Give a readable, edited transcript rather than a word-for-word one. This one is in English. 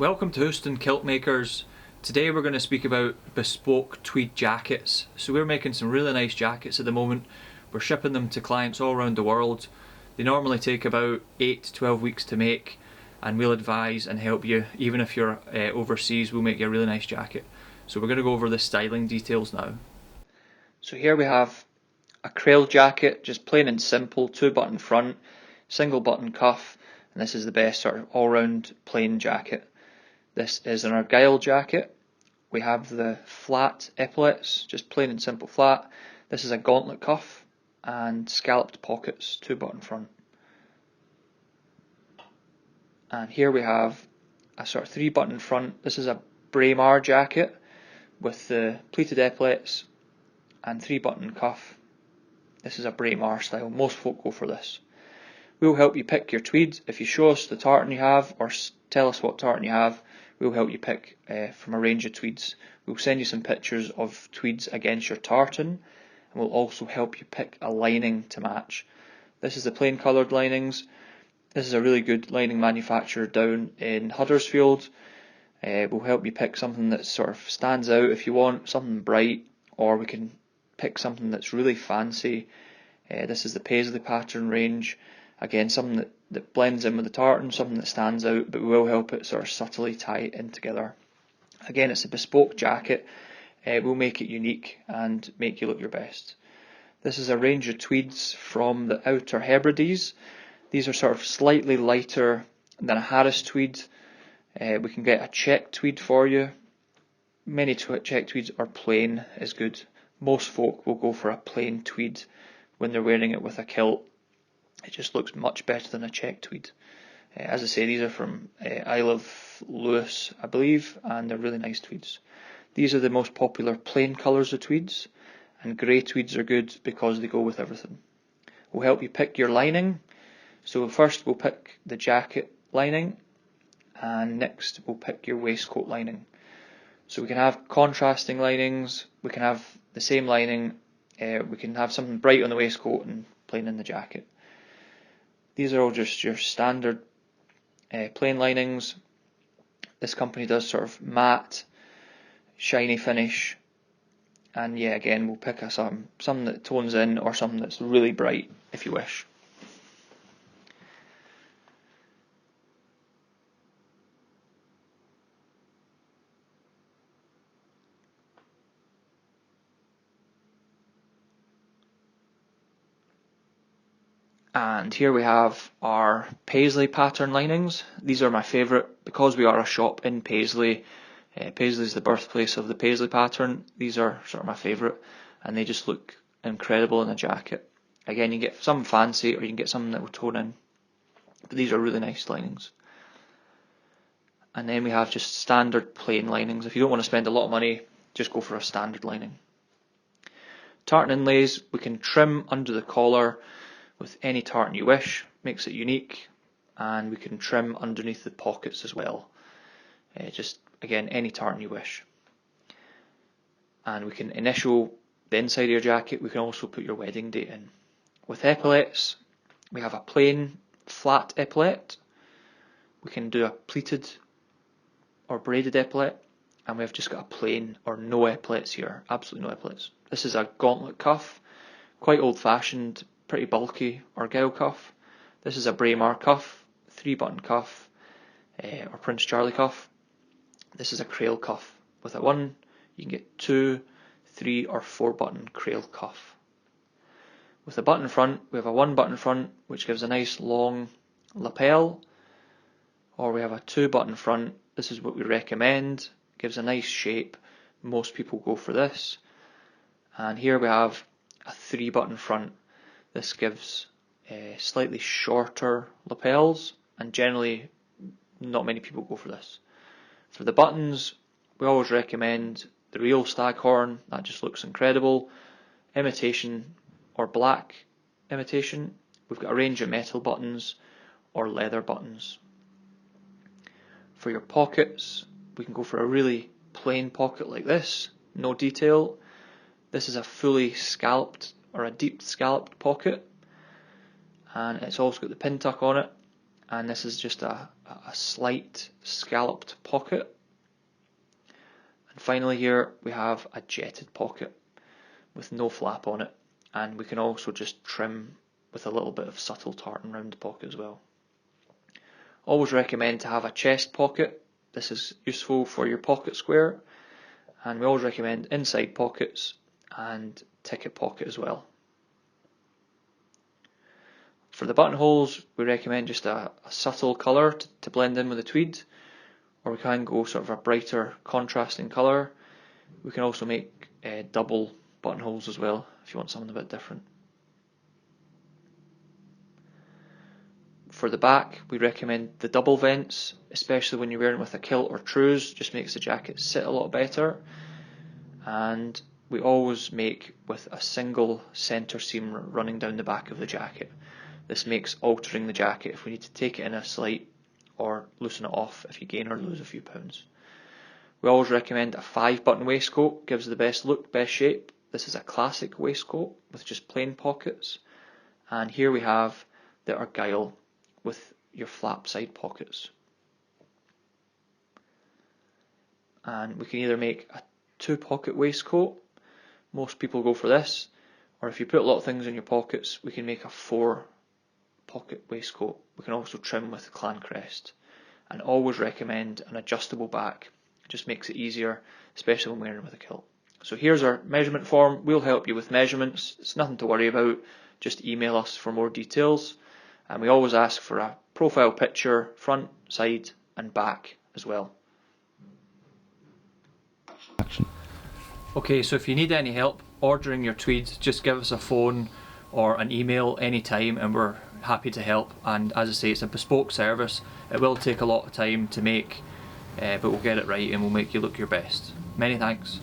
Welcome to Houston Kiltmakers. Today we're going to speak about bespoke tweed jackets. So we're making some really nice jackets at the moment. We're shipping them to clients all around the world. They normally take about 8 to 12 weeks to make, and we'll advise and help you. Even if you're overseas, we'll make you a really nice jacket. So we're going to go over the styling details now. So here we have a creole jacket, just plain and simple, 2-button front, single button cuff, and this is the best sort of all-round plain jacket. This is an argyle jacket. We have the flat epaulets, just plain and simple flat. This is a gauntlet cuff and scalloped pockets, 2-button front. And here we have a sort of 3-button front. This is a braemar jacket with the pleated epaulets and 3-button cuff. This is a braemar style. Most folk go for this. We'll help you pick your tweed. If you show us the tartan you have or tell us what tartan you have, we'll help you pick from a range of tweeds. We'll send you some pictures of tweeds against your tartan, and we'll also help you pick a lining to match. This is the plain coloured linings. This is a really good lining manufacturer down in Huddersfield. We'll help you pick something that sort of stands out if you want, something bright, or we can pick something that's really fancy. This is the paisley pattern range. Again, something that blends in with the tartan, something that stands out, but we will help it sort of subtly tie it in together. Again, it's a bespoke jacket. We'll make it unique and make you look your best. This is a range of tweeds from the Outer Hebrides. These are sort of slightly lighter than a Harris tweed. We can get a check tweed for you. Many check tweeds are plain is good. Most folk will go for a plain tweed when they're wearing it with a kilt. It just looks much better than a check tweed. As I say, these are from Isle of Lewis, I believe, and they're really nice tweeds. These are the most popular plain colours of tweeds, and grey tweeds are good because they go with everything. We'll help you pick your lining. So first we'll pick the jacket lining, and next we'll pick your waistcoat lining. So we can have contrasting linings, we can have the same lining, we can have something bright on the waistcoat and plain in the jacket. These are all just your standard plain linings. This company does sort of matte, shiny finish, and yeah, again we'll pick something that tones in or something that's really bright if you wish. And here we have our paisley pattern linings. These are my favourite because we are a shop in Paisley. Paisley is the birthplace of the paisley pattern. These are sort of my favourite, and they just look incredible in a jacket. Again, you get something fancy or you can get something that will tone in, but these are really nice linings. And then we have just standard plain linings. If you don't want to spend a lot of money, just go for a standard lining. Tartan inlays, we can trim under the collar with any tartan you wish, makes it unique, and we can trim underneath the pockets as well. Just again, any tartan you wish. And we can initial the inside of your jacket, we can also put your wedding date in. With epaulets, we have a plain flat epaulet, we can do a pleated or braided epaulet, and we have just got a plain or no epaulets here, absolutely no epaulets. This is a gauntlet cuff, quite old fashioned, pretty bulky argyle cuff. This is a braemar cuff, 3-button cuff, or Prince Charlie cuff. This is a creole cuff. With a 1, you can get 2, 3 or 4-button creole cuff. With a button front, we have a 1-button front which gives a nice long lapel, or we have a 2-button front. This is what we recommend, gives a nice shape. Most people go for this. And here we have a 3-button front. This gives slightly shorter lapels, and generally not many people go for this. For the buttons, we always recommend the real staghorn. That just looks incredible. Imitation or black imitation. We've got a range of metal buttons or leather buttons. For your pockets, we can go for a really plain pocket like this, no detail. This is a fully scalloped or a deep scalloped pocket, and it's also got the pin tuck on it, and this is just a slight scalloped pocket. And finally here we have a jetted pocket with no flap on it, and we can also just trim with a little bit of subtle tartan around the pocket as well. Always recommend to have a chest pocket. This is useful for your pocket square, and we always recommend inside pockets and ticket pocket as well. For the buttonholes, we recommend just a subtle colour to blend in with the tweed, or we can go sort of a brighter contrasting colour. We can also make double buttonholes as well if you want something a bit different. For the back, we recommend the double vents, especially when you're wearing with a kilt or trews, just makes the jacket sit a lot better. And we always make with a single centre seam running down the back of the jacket. This makes altering the jacket if we need to take it in a slight or loosen it off if you gain or lose a few pounds. We always recommend a 5-button waistcoat, gives the best look, best shape. This is a classic waistcoat with just plain pockets. And here we have the argyle with your flap side pockets. And we can either make a 2-pocket waistcoat, most people go for this, or if you put a lot of things in your pockets, we can make a 4-pocket waistcoat. We can also trim with clan crest, and always recommend an adjustable back. It just makes it easier, especially when wearing with a kilt. So here's our measurement form. We'll help you with measurements. It's nothing to worry about. Just email us for more details. And we always ask for a profile picture, front, side and back as well. Okay, so if you need any help ordering your tweeds, just give us a phone or an email anytime and we're happy to help. And as I say, it's a bespoke service. It will take a lot of time to make, but we'll get it right and we'll make you look your best. Many thanks.